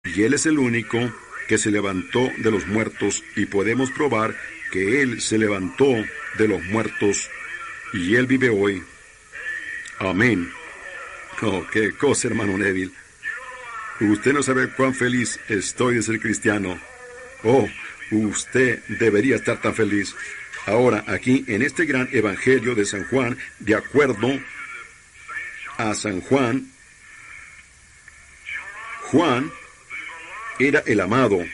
y Él es el único que se levantó de los muertos, y podemos probar que Él se levantó de los muertos, y Él vive hoy. Amén. Oh, qué cosa, hermano Neville. Usted no sabe cuán feliz estoy de ser cristiano. Oh, usted debería estar tan feliz. Ahora, aquí, en este gran evangelio de San Juan, de acuerdo a San Juan, Juan era el amado.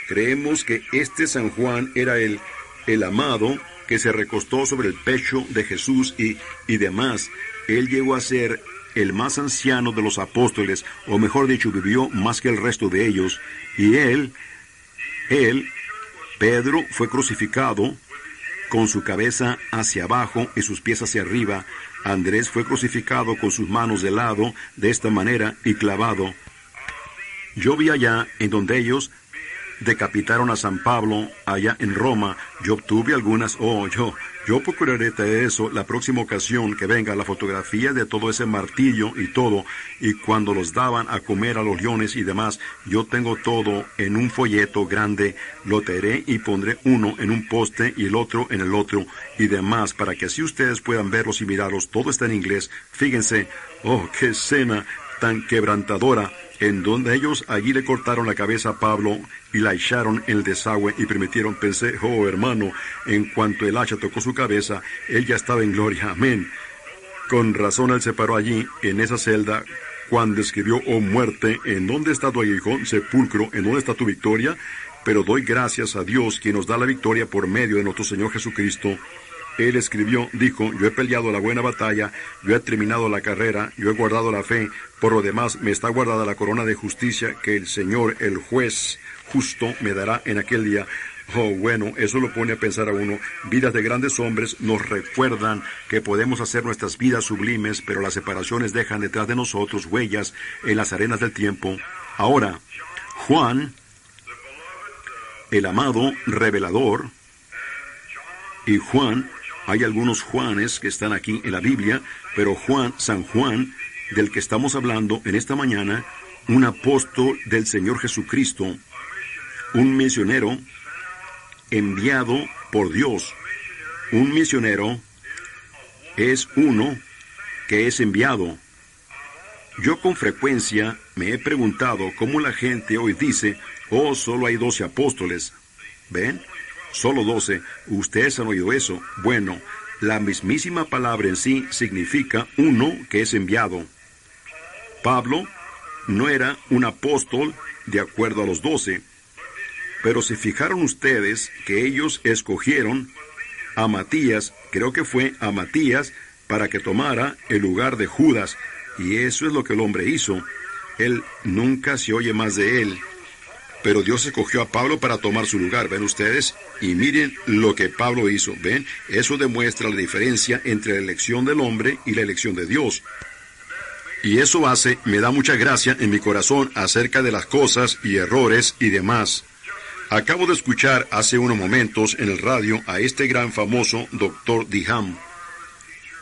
Creemos que este San Juan era el amado que se recostó sobre el pecho de Jesús y demás. Él llegó a ser el más anciano de los apóstoles, o mejor dicho, vivió más que el resto de ellos. Y Pedro, fue crucificado con su cabeza hacia abajo y sus pies hacia arriba. Andrés fue crucificado con sus manos de lado, de esta manera, y clavado. Yo vi allá en donde ellos decapitaron a San Pablo, allá en Roma. Yo obtuve algunas, yo procuraré traer eso la próxima ocasión que venga, la fotografía de todo ese martillo y todo, y cuando los daban a comer a los leones y demás. Yo tengo todo en un folleto grande, lo traeré y pondré uno en un poste y el otro en el otro, y demás, para que así ustedes puedan verlos y mirarlos. Todo está en inglés. Fíjense, qué escena tan quebrantadora, en donde ellos allí le cortaron la cabeza a Pablo y la echaron en el desagüe y permitieron. Pensé, hermano, en cuanto el hacha tocó su cabeza, él ya estaba en gloria. Amén. Con razón él se paró allí, en esa celda, cuando escribió, muerte, ¿en dónde está tu aguijón? Sepulcro, ¿en dónde está tu victoria? Pero doy gracias a Dios, quien nos da la victoria por medio de nuestro Señor Jesucristo. Él escribió, dijo, yo he peleado la buena batalla, yo he terminado la carrera, yo he guardado la fe, por lo demás me está guardada la corona de justicia que el Señor, el juez justo, me dará en aquel día. Bueno, eso lo pone a pensar a uno. Vidas de grandes hombres nos recuerdan que podemos hacer nuestras vidas sublimes, pero las separaciones dejan detrás de nosotros huellas en las arenas del tiempo. Ahora, Juan, el amado revelador, y Juan, hay algunos Juanes que están aquí en la Biblia, pero Juan, San Juan, del que estamos hablando en esta mañana, un apóstol del Señor Jesucristo, un misionero enviado por Dios. Un misionero es uno que es enviado. Yo con frecuencia me he preguntado cómo la gente hoy dice, solo hay 12 apóstoles. ¿Ven? Solo 12. Ustedes han oído eso. Bueno, la mismísima palabra en sí significa uno que es enviado. Pablo no era un apóstol de acuerdo a los 12, pero se fijaron ustedes que ellos escogieron a Matías, creo que fue a Matías, para que tomara el lugar de Judas, y eso es lo que el hombre hizo. Él nunca se oye más de él. Pero Dios escogió a Pablo para tomar su lugar, ¿ven ustedes? Y miren lo que Pablo hizo, ¿ven? Eso demuestra la diferencia entre la elección del hombre y la elección de Dios. Y eso me da mucha gracia en mi corazón acerca de las cosas y errores y demás. Acabo de escuchar hace unos momentos en el radio a este gran famoso Dr. Diham.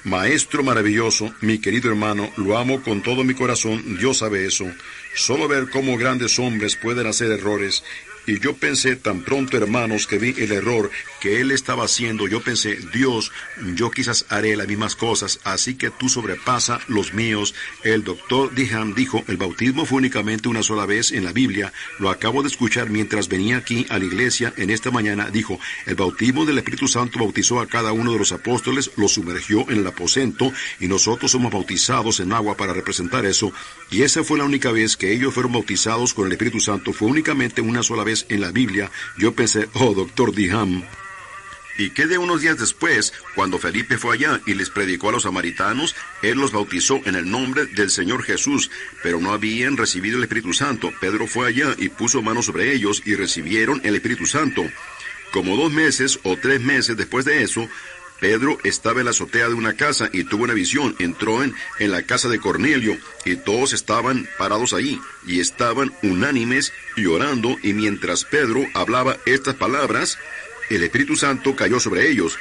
Maestro maravilloso, mi querido hermano, lo amo con todo mi corazón, Dios sabe eso. Solo ver cómo grandes hombres pueden hacer errores. Y yo pensé tan pronto, hermanos, que vi el error que él estaba haciendo, yo pensé, Dios, yo quizás haré las mismas cosas, así que tú sobrepasa los míos. El doctor Diham dijo, el bautismo fue únicamente una sola vez en la Biblia. Lo acabo de escuchar mientras venía aquí a la iglesia en esta mañana. Dijo, el bautismo del Espíritu Santo bautizó a cada uno de los apóstoles, los sumergió en el aposento, y nosotros somos bautizados en agua para representar eso. Y esa fue la única vez que ellos fueron bautizados con el Espíritu Santo. Fue únicamente una sola vez en la Biblia. Yo pensé, doctor Diham. Y que de unos días después, cuando Felipe fue allá y les predicó a los samaritanos, él los bautizó en el nombre del Señor Jesús, pero no habían recibido el Espíritu Santo. Pedro fue allá y puso manos sobre ellos y recibieron el Espíritu Santo. Como 2 meses o 3 meses después de eso, Pedro estaba en la azotea de una casa y tuvo una visión. Entró en la casa de Cornelio y todos estaban parados ahí y estaban unánimes y orando, y mientras Pedro hablaba estas palabras, el Espíritu Santo cayó sobre ellos.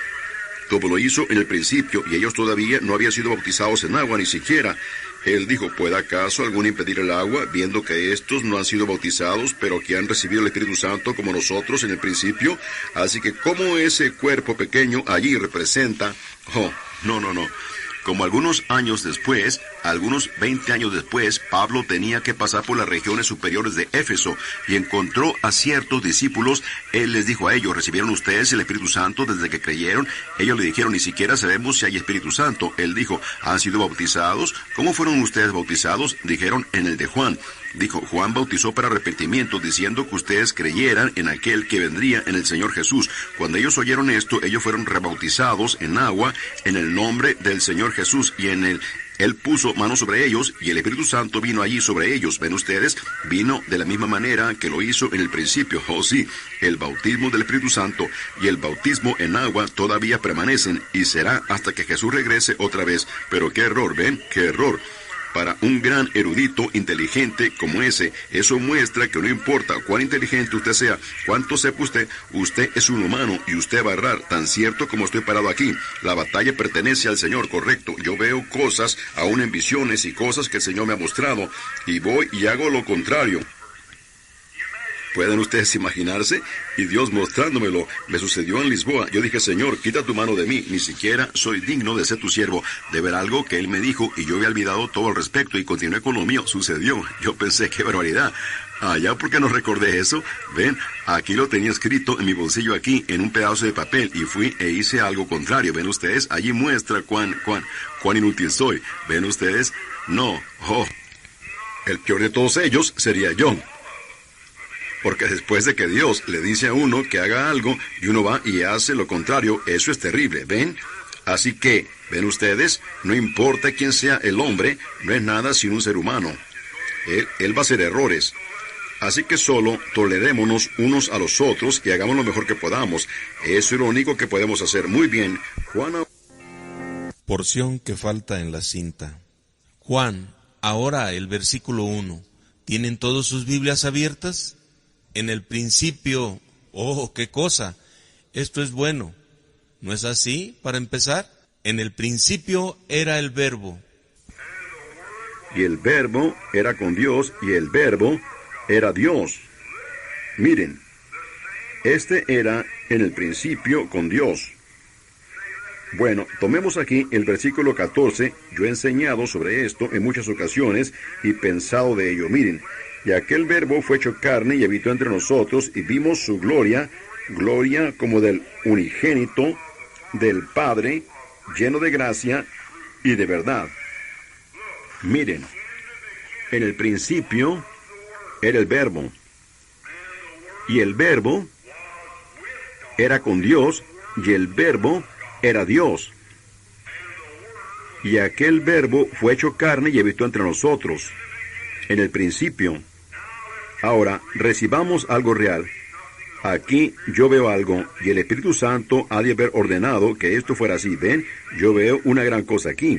como lo hizo en el principio, y ellos todavía no habían sido bautizados en agua ni siquiera. Él dijo, ¿puede acaso alguno impedir el agua, viendo que estos no han sido bautizados, pero que han recibido el Espíritu Santo como nosotros en el principio? Así que, ¿cómo ese cuerpo pequeño allí representa? Oh, no. Como algunos años después, algunos 20 años después, Pablo tenía que pasar por las regiones superiores de Éfeso y encontró a ciertos discípulos. Él les dijo a ellos, ¿recibieron ustedes el Espíritu Santo desde que creyeron? Ellos le dijeron, ni siquiera sabemos si hay Espíritu Santo. Él dijo, ¿han sido bautizados? ¿Cómo fueron ustedes bautizados? Dijeron, en el de Juan. Dijo, Juan bautizó para arrepentimiento, diciendo que ustedes creyeran en aquel que vendría, en el Señor Jesús. Cuando ellos oyeron esto, ellos fueron rebautizados en agua, en el nombre del Señor Jesús, y Él puso manos sobre ellos, y el Espíritu Santo vino allí sobre ellos. ¿Ven ustedes? Vino de la misma manera que lo hizo en el principio. Oh sí, el bautismo del Espíritu Santo y el bautismo en agua todavía permanecen, y será hasta que Jesús regrese otra vez. Pero qué error, ¿ven? ¡Qué error! Para un gran erudito inteligente como ese, eso muestra que no importa cuán inteligente usted sea, cuánto sepa usted es un humano y usted va a errar, tan cierto como estoy parado aquí. La batalla pertenece al Señor, correcto. Yo veo cosas, aún en visiones y cosas que el Señor me ha mostrado, y voy y hago lo contrario. ¿Pueden ustedes imaginarse? Y Dios mostrándomelo. Me sucedió en Lisboa. Yo dije, Señor, quita tu mano de mí. Ni siquiera soy digno de ser tu siervo. De ver algo que Él me dijo y yo había olvidado todo al respecto y continué con lo mío. Sucedió. Yo pensé, qué barbaridad. Allá porque no recordé eso. Ven, aquí lo tenía escrito en mi bolsillo aquí, en un pedazo de papel, y fui e hice algo contrario. ¿Ven ustedes? Allí muestra cuán inútil soy. ¿Ven ustedes? No. Oh. El peor de todos ellos sería yo. Porque después de que Dios le dice a uno que haga algo y uno va y hace lo contrario, eso es terrible, ¿ven? Así que, ¿ven ustedes? No importa quién sea el hombre, no es nada sino un ser humano. Él va a hacer errores. Así que solo tolerémonos unos a los otros y hagamos lo mejor que podamos. Eso es lo único que podemos hacer. Muy bien, Juan. Porción que falta en la cinta. Juan, ahora el versículo 1. ¿Tienen todos sus Biblias abiertas? En el principio, ¡oh, qué cosa! Esto es bueno. ¿No es así, para empezar? En el principio era el Verbo. Y el Verbo era con Dios, y el Verbo era Dios. Miren, este era en el principio con Dios. Bueno, tomemos aquí el versículo 14. Yo he enseñado sobre esto en muchas ocasiones y pensado de ello. Miren, y aquel Verbo fue hecho carne y habitó entre nosotros, y vimos su gloria, gloria como del unigénito del Padre, lleno de gracia y de verdad. Miren, en el principio era el Verbo, y el Verbo era con Dios, y el Verbo era Dios. Y aquel Verbo fue hecho carne y habitó entre nosotros, en el principio. Ahora, recibamos algo real. Aquí yo veo algo, y el Espíritu Santo ha de haber ordenado que esto fuera así. ¿Ven? Yo veo una gran cosa aquí.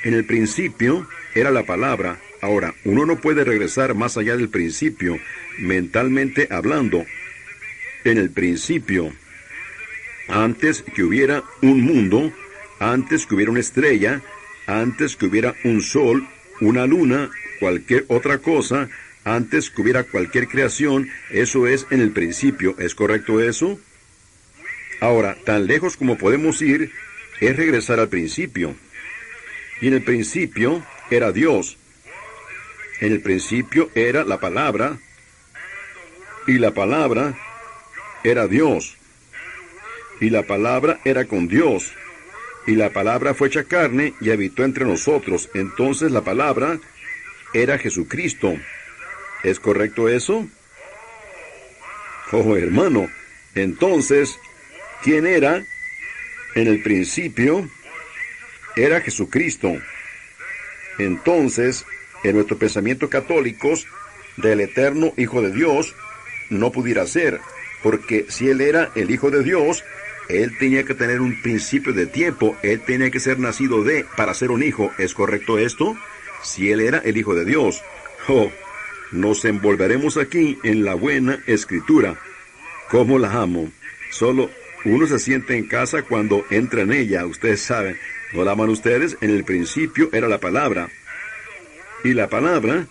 En el principio era la palabra. Ahora, uno no puede regresar más allá del principio, mentalmente hablando. En el principio, antes que hubiera un mundo, antes que hubiera una estrella, antes que hubiera un sol, una luna, cualquier otra cosa, antes que hubiera cualquier creación, eso es en el principio. ¿Es correcto eso? Ahora, tan lejos como podemos ir, es regresar al principio. Y en el principio era Dios. En el principio era la palabra, y la palabra era Dios. Y la palabra era con Dios. Y la palabra fue hecha carne y habitó entre nosotros. Entonces la palabra era Jesucristo. ¿Es correcto eso? Oh, hermano, entonces, ¿quién era? En el principio, era Jesucristo. Entonces, en nuestro pensamiento católicos, del eterno Hijo de Dios, no pudiera ser, porque si Él era el Hijo de Dios, Él tenía que tener un principio de tiempo, Él tenía que ser nacido para ser un hijo. ¿Es correcto esto? Si Él era el Hijo de Dios. Oh, nos envolveremos aquí en la buena Escritura. ¿Cómo la amo? Solo Uno se siente en casa cuando entra en ella, ustedes saben. ¿No la aman ustedes? En el principio era la palabra. Y la palabra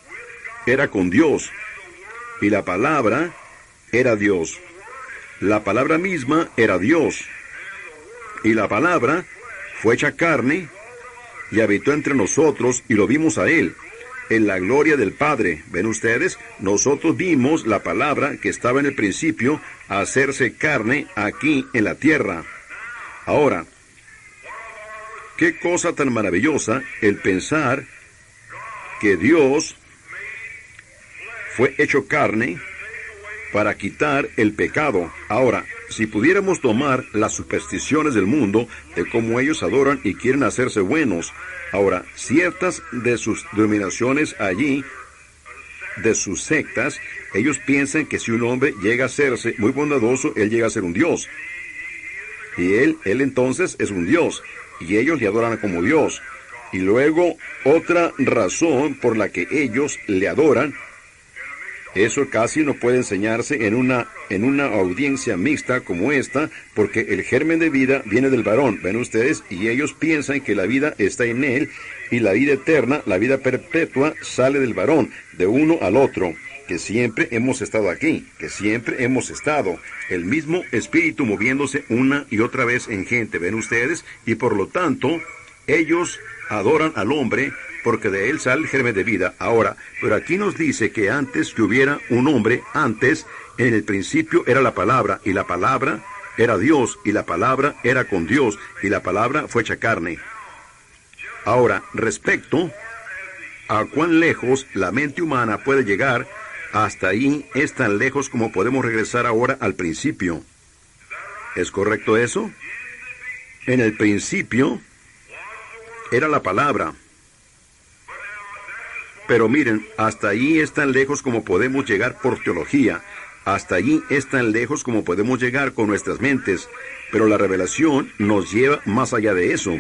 era con Dios. Y la palabra era Dios. La palabra misma era Dios. Y la palabra fue hecha carne y habitó entre nosotros y lo vimos a Él, en la gloria del Padre. ¿Ven ustedes? Nosotros vimos la palabra que estaba en el principio hacerse carne aquí en la tierra. Ahora, qué cosa tan maravillosa el pensar que Dios fue hecho carne para quitar el pecado. Ahora, si pudiéramos tomar las supersticiones del mundo, de cómo ellos adoran y quieren hacerse buenos. Ahora, ciertas de sus denominaciones allí, de sus sectas, ellos piensan que si un hombre llega a hacerse muy bondadoso, él llega a ser un Dios. Y él entonces es un Dios, y ellos le adoran como Dios. Y luego, otra razón por la que ellos le adoran, eso casi no puede enseñarse en una audiencia mixta como esta, porque el germen de vida viene del varón, ven ustedes, y ellos piensan que la vida está en él, y la vida eterna, la vida perpetua, sale del varón, de uno al otro, que siempre hemos estado aquí, que siempre hemos estado, el mismo espíritu moviéndose una y otra vez en gente, ven ustedes, y por lo tanto, ellos adoran al hombre, porque de él sale el germen de vida. Ahora, pero aquí nos dice que antes que hubiera un hombre, antes, en el principio era la palabra, y la palabra era Dios, y la palabra era con Dios, y la palabra fue hecha carne. Ahora, respecto a cuán lejos la mente humana puede llegar, hasta ahí es tan lejos como podemos regresar ahora al principio. ¿Es correcto eso? En el principio era la palabra. Pero miren, hasta allí es tan lejos como podemos llegar por teología. Hasta allí es tan lejos como podemos llegar con nuestras mentes. Pero la revelación nos lleva más allá de eso.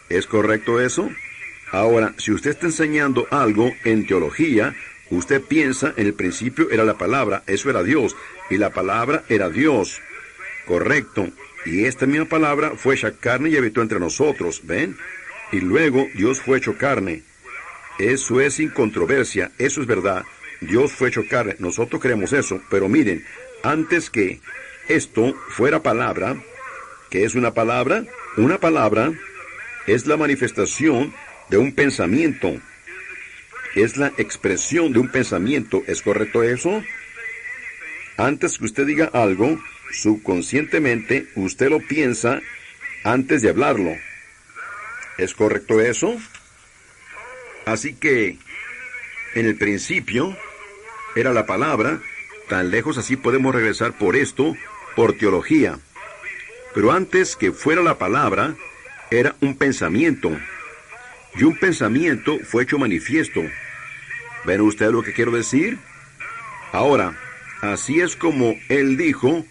¿Es correcto eso? Ahora, si usted está enseñando algo en teología, usted piensa en el principio era la palabra, eso era Dios, y la palabra era Dios. Correcto. Y esta misma palabra fue hecha carne y habitó entre nosotros, ¿ven? Y luego Dios fue hecho carne. Eso es sin controversia, eso es verdad. Dios fue hecho carne, nosotros creemos eso. Pero miren, antes que esto fuera palabra, ¿qué es una palabra? Una palabra es la manifestación de un pensamiento. Es la expresión de un pensamiento. ¿Es correcto eso? Antes que usted diga algo, subconscientemente usted lo piensa antes de hablarlo. ¿Es correcto eso? Así que, en el principio, era la palabra, tan lejos así podemos regresar por esto, por teología. Pero antes que fuera la palabra, era un pensamiento. Y un pensamiento fue hecho manifiesto. ¿Ven ustedes lo que quiero decir? Ahora, así es como él dijo,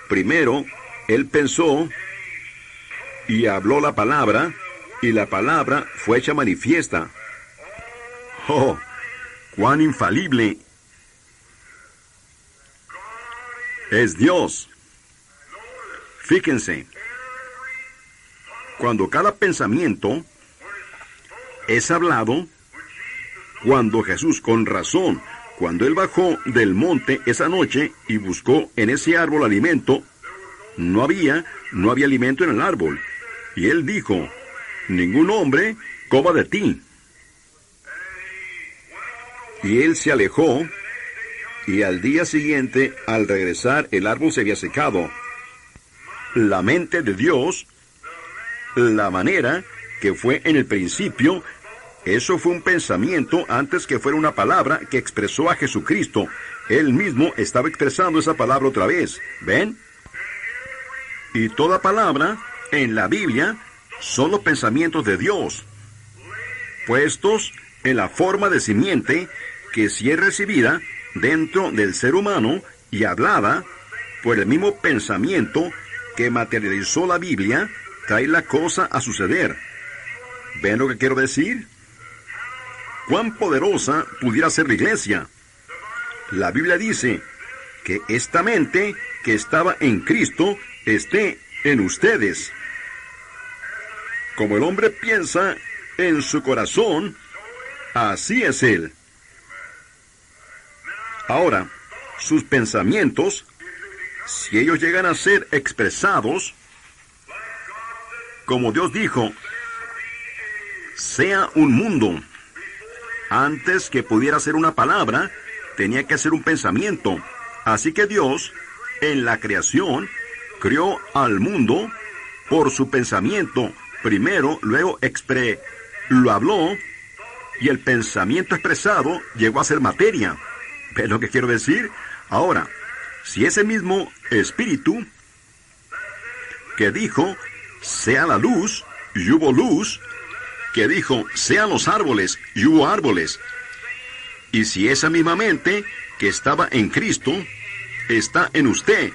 primero, él pensó y habló la palabra, y la palabra fue hecha manifiesta. ¡Oh! ¡Cuán infalible es Dios! Fíjense, cuando cada pensamiento es hablado, cuando Jesús, con razón, cuando Él bajó del monte esa noche y buscó en ese árbol alimento, no había alimento en el árbol. Y Él dijo, ningún hombre coma de ti. Y él se alejó, y al día siguiente, al regresar, el árbol se había secado. La mente de Dios, la manera que fue en el principio, eso fue un pensamiento antes que fuera una palabra que expresó a Jesucristo. Él mismo estaba expresando esa palabra otra vez. ¿Ven? Y toda palabra en la Biblia son los pensamientos de Dios, puestos en la forma de simiente que si es recibida dentro del ser humano y hablada por el mismo pensamiento que materializó la Biblia, trae la cosa a suceder. ¿Ven lo que quiero decir? ¿Cuán poderosa pudiera ser la iglesia? La Biblia dice que esta mente que estaba en Cristo esté en ustedes. Como el hombre piensa en su corazón, así es él. Ahora, sus pensamientos, si ellos llegan a ser expresados, como Dios dijo, sea un mundo. Antes que pudiera ser una palabra, tenía que ser un pensamiento. Así que Dios, en la creación, creó al mundo por su pensamiento. Primero, luego lo habló, y el pensamiento expresado llegó a ser materia. ¿Ves lo que quiero decir? Ahora, si ese mismo espíritu que dijo, sea la luz, y hubo luz, que dijo, sean los árboles, y hubo árboles, y si esa misma mente que estaba en Cristo está en usted,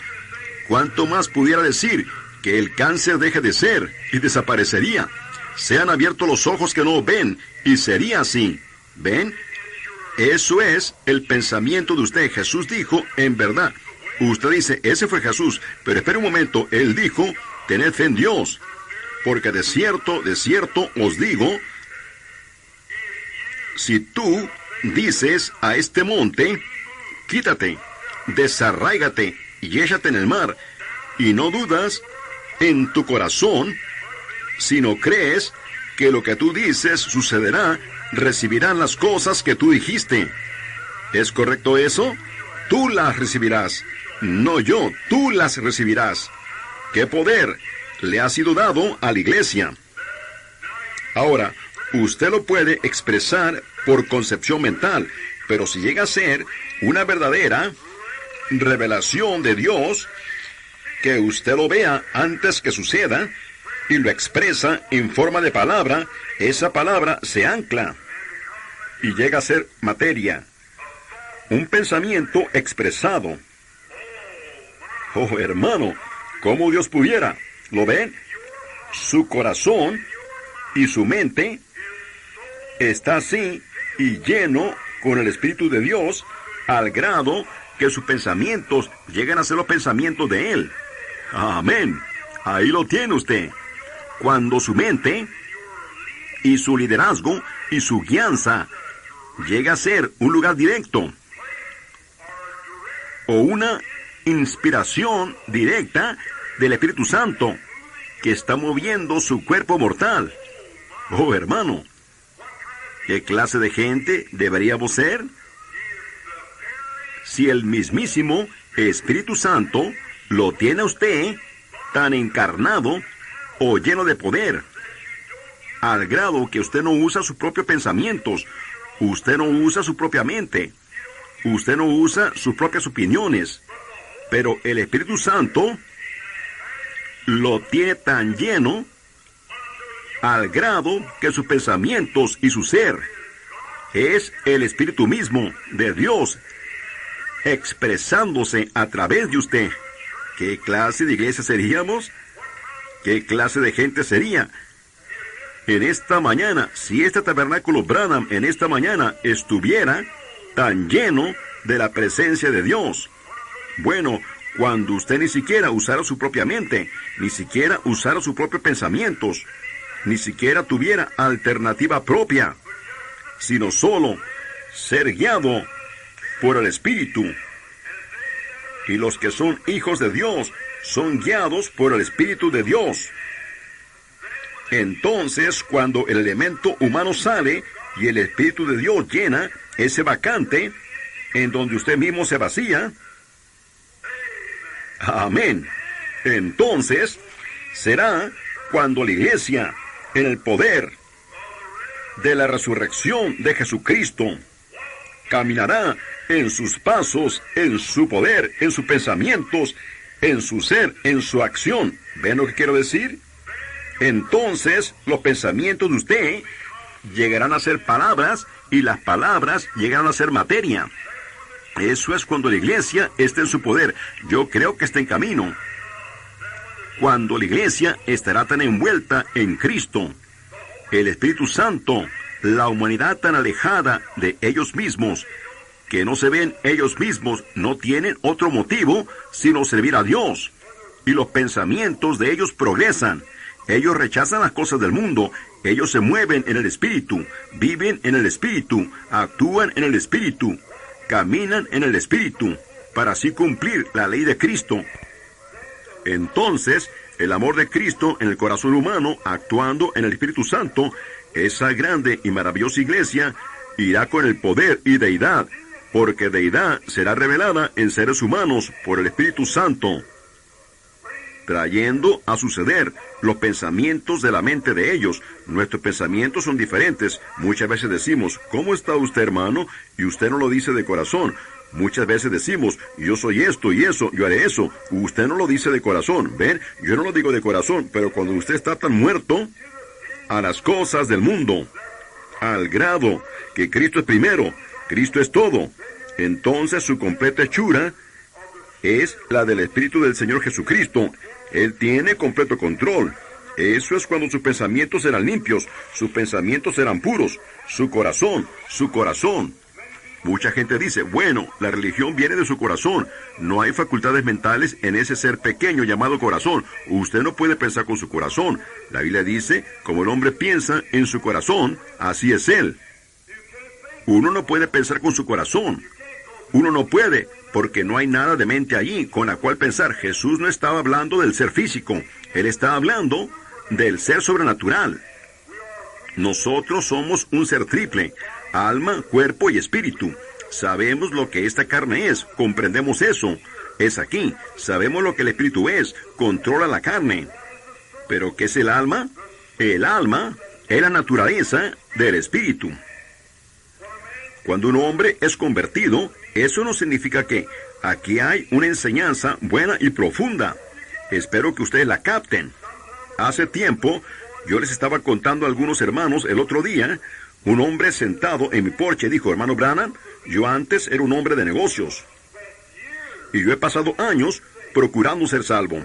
¿cuánto más pudiera decir que el cáncer deje de ser y desaparecería? Sean abiertos los ojos que no ven, y sería así. ¿Ven? Eso es el pensamiento de usted. Jesús dijo, en verdad. Usted dice, ese fue Jesús, pero espere un momento, Él dijo, tened fe en Dios, porque de cierto os digo, si tú dices a este monte, quítate, desarráigate y échate en el mar, y no dudas en tu corazón, sino crees que lo que tú dices sucederá, recibirán las cosas que tú dijiste. ¿Es correcto eso? Tú las recibirás. No yo, tú las recibirás. ¿Qué poder le ha sido dado a la iglesia? Ahora, usted lo puede expresar por concepción mental, pero si llega a ser una verdadera revelación de Dios, que usted lo vea antes que suceda, y lo expresa en forma de palabra, esa palabra se ancla y llega a ser materia. Un pensamiento expresado. Oh, hermano, ¿cómo Dios pudiera? ¿Lo ven? Su corazón y su mente está así y lleno con el Espíritu de Dios, al grado que sus pensamientos llegan a ser los pensamientos de Él. Amén. Ahí lo tiene usted. Cuando su mente y su liderazgo y su guianza llega a ser un lugar directo o una inspiración directa del Espíritu Santo que está moviendo su cuerpo mortal. Oh, hermano, ¿qué clase de gente deberíamos ser? Si el mismísimo Espíritu Santo lo tiene a usted tan encarnado o lleno de poder, al grado que usted no usa sus propios pensamientos, usted no usa su propia mente, usted no usa sus propias opiniones, pero el Espíritu Santo lo tiene tan lleno al grado que sus pensamientos y su ser es el Espíritu mismo de Dios expresándose a través de usted. ¿Qué clase de iglesia seríamos? ¿Qué clase de gente sería? En esta mañana, si este tabernáculo Branham en esta mañana estuviera tan lleno de la presencia de Dios. Bueno, cuando usted ni siquiera usara su propia mente, ni siquiera usara sus propios pensamientos, ni siquiera tuviera alternativa propia, sino solo ser guiado por el Espíritu. Y los que son hijos de Dios son guiados por el Espíritu de Dios. Entonces, cuando el elemento humano sale y el Espíritu de Dios llena ese vacante en donde usted mismo se vacía, amén, entonces será cuando la iglesia, en el poder de la resurrección de Jesucristo, caminará en sus pasos, en su poder, en sus pensamientos, en su ser, en su acción. ¿Ven lo que quiero decir? Entonces, los pensamientos de usted llegarán a ser palabras y las palabras llegarán a ser materia. Eso es cuando la iglesia está en su poder. Yo creo que está en camino. Cuando la iglesia estará tan envuelta en Cristo, el Espíritu Santo, la humanidad tan alejada de ellos mismos, que no se ven ellos mismos, no tienen otro motivo sino servir a Dios. Y los pensamientos de ellos progresan. Ellos rechazan las cosas del mundo. Ellos se mueven en el Espíritu, viven en el Espíritu, actúan en el Espíritu, caminan en el Espíritu, para así cumplir la ley de Cristo. Entonces, el amor de Cristo en el corazón humano, actuando en el Espíritu Santo, esa grande y maravillosa iglesia, irá con el poder y deidad, porque deidad será revelada en seres humanos por el Espíritu Santo, trayendo a suceder los pensamientos de la mente de ellos. Nuestros pensamientos son diferentes. Muchas veces decimos, ¿cómo está usted, hermano? Y usted no lo dice de corazón. Muchas veces decimos, yo soy esto y eso, yo haré eso. Usted no lo dice de corazón. ¿Ven? Yo no lo digo de corazón, pero cuando usted está tan muerto a las cosas del mundo, al grado que Cristo es primero, Cristo es todo, entonces su completa hechura es la del Espíritu del Señor Jesucristo. Él tiene completo control. Eso es cuando sus pensamientos serán limpios, sus pensamientos serán puros, su corazón. Mucha gente dice, bueno, la religión viene de su corazón. No hay facultades mentales en ese ser pequeño llamado corazón. Usted no puede pensar con su corazón. La Biblia dice, como el hombre piensa en su corazón, así es él. Uno no puede pensar con su corazón. Uno no puede, porque no hay nada de mente allí con la cual pensar. Jesús no estaba hablando del ser físico. Él estaba hablando del ser sobrenatural. Nosotros somos un ser triple: alma, cuerpo y espíritu. Sabemos lo que esta carne es, comprendemos eso. Es aquí, sabemos lo que el espíritu es, controla la carne. ¿Pero qué es el alma? El alma es la naturaleza del espíritu. Cuando un hombre es convertido, eso no significa que aquí hay una enseñanza buena y profunda. Espero que ustedes la capten. Hace tiempo, yo les estaba contando a algunos hermanos el otro día. Un hombre sentado en mi porche dijo, hermano Branham, yo antes era un hombre de negocios. Y yo he pasado años procurando ser salvo.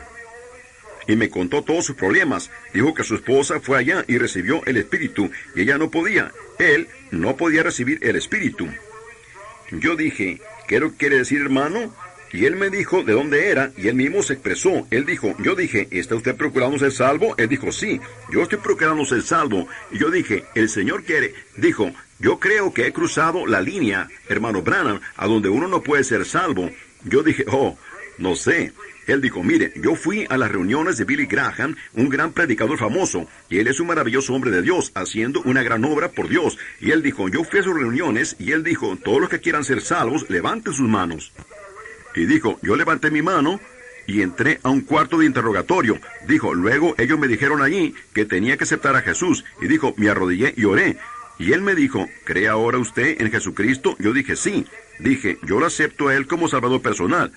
Y me contó todos sus problemas. Dijo que su esposa fue allá y recibió el Espíritu, y ella no podía. Él no podía recibir el Espíritu. Yo dije, ¿qué quiere decir, hermano? Y él me dijo de dónde era, y él mismo se expresó. Él dijo, yo dije, ¿está usted procurando ser salvo? Él dijo, sí, yo estoy procurando ser salvo. Y yo dije, el Señor quiere. Dijo, yo creo que he cruzado la línea, hermano Branham, a donde uno no puede ser salvo. Yo dije, oh, no sé. Él dijo, mire, yo fui a las reuniones de Billy Graham, un gran predicador famoso, y él es un maravilloso hombre de Dios, haciendo una gran obra por Dios. Y él dijo, yo fui a sus reuniones, y él dijo, todos los que quieran ser salvos, levanten sus manos. Y dijo, yo levanté mi mano y entré a un cuarto de interrogatorio. Dijo, luego ellos me dijeron allí que tenía que aceptar a Jesús. Y dijo, me arrodillé y oré. Y él me dijo, ¿cree ahora usted en Jesucristo? Yo dije, sí. Dije, yo lo acepto a él como salvador personal.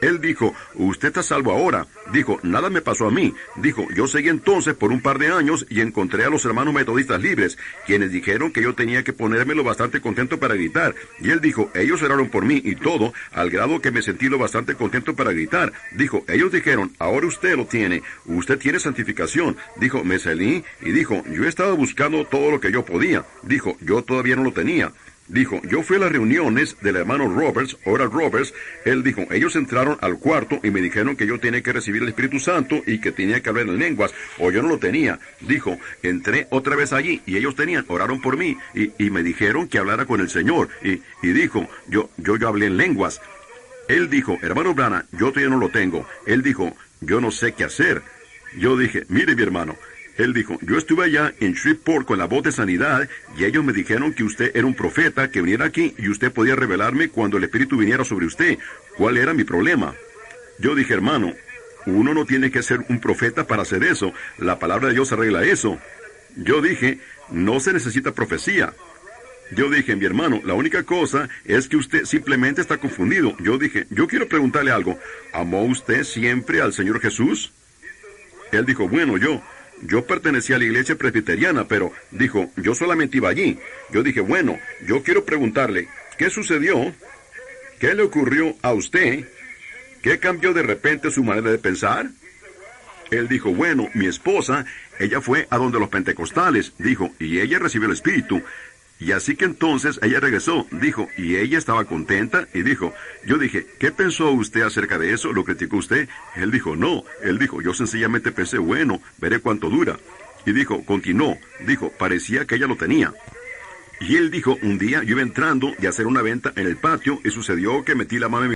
Él dijo, usted está salvo ahora. Dijo, nada me pasó a mí. Dijo, yo seguí entonces por un par de años y encontré a los hermanos metodistas libres, quienes dijeron que yo tenía que ponérmelo bastante contento para gritar. Y él dijo, ellos oraron por mí y todo, al grado que me sentí lo bastante contento para gritar. Dijo, ellos dijeron, ahora usted lo tiene. Usted tiene santificación. Dijo, me salí y dijo, yo estaba buscando todo lo que yo podía. Dijo, yo todavía no lo tenía. Dijo, yo fui a las reuniones del hermano Roberts, Oral Roberts. Él dijo, ellos entraron al cuarto y me dijeron que yo tenía que recibir el Espíritu Santo y que tenía que hablar en lenguas, o yo no lo tenía. Dijo, entré otra vez allí y ellos oraron por mí y me dijeron que hablara con el Señor. Y dijo, yo hablé en lenguas. Él dijo, hermano Branham, yo todavía no lo tengo. Él dijo, yo no sé qué hacer. Yo dije, mire mi hermano. Él dijo, yo estuve allá en Shreveport con la voz de sanidad y ellos me dijeron que usted era un profeta, que viniera aquí y usted podía revelarme cuando el Espíritu viniera sobre usted. ¿Cuál era mi problema? Yo dije, hermano, uno no tiene que ser un profeta para hacer eso. La palabra de Dios arregla eso. Yo dije, no se necesita profecía. Yo dije, mi hermano, la única cosa es que usted simplemente está confundido. Yo dije, yo quiero preguntarle algo. ¿Amó usted siempre al Señor Jesús? Él dijo, bueno, yo pertenecía a la iglesia presbiteriana, pero dijo, yo solamente iba allí. Yo dije, bueno, yo quiero preguntarle, ¿qué sucedió? ¿Qué le ocurrió a usted? ¿Qué cambió de repente su manera de pensar? Él dijo, bueno, mi esposa, ella fue a donde los pentecostales, dijo, y ella recibió el Espíritu. Y así que entonces ella regresó, dijo, y ella estaba contenta, y dijo, yo dije, ¿qué pensó usted acerca de eso? ¿Lo criticó usted? Él dijo, no. Él dijo, yo sencillamente pensé, bueno, veré cuánto dura. Y dijo, continuó, dijo, parecía que ella lo tenía. Y él dijo, un día yo iba entrando y a hacer una venta en el patio, y sucedió que metí la mano en mi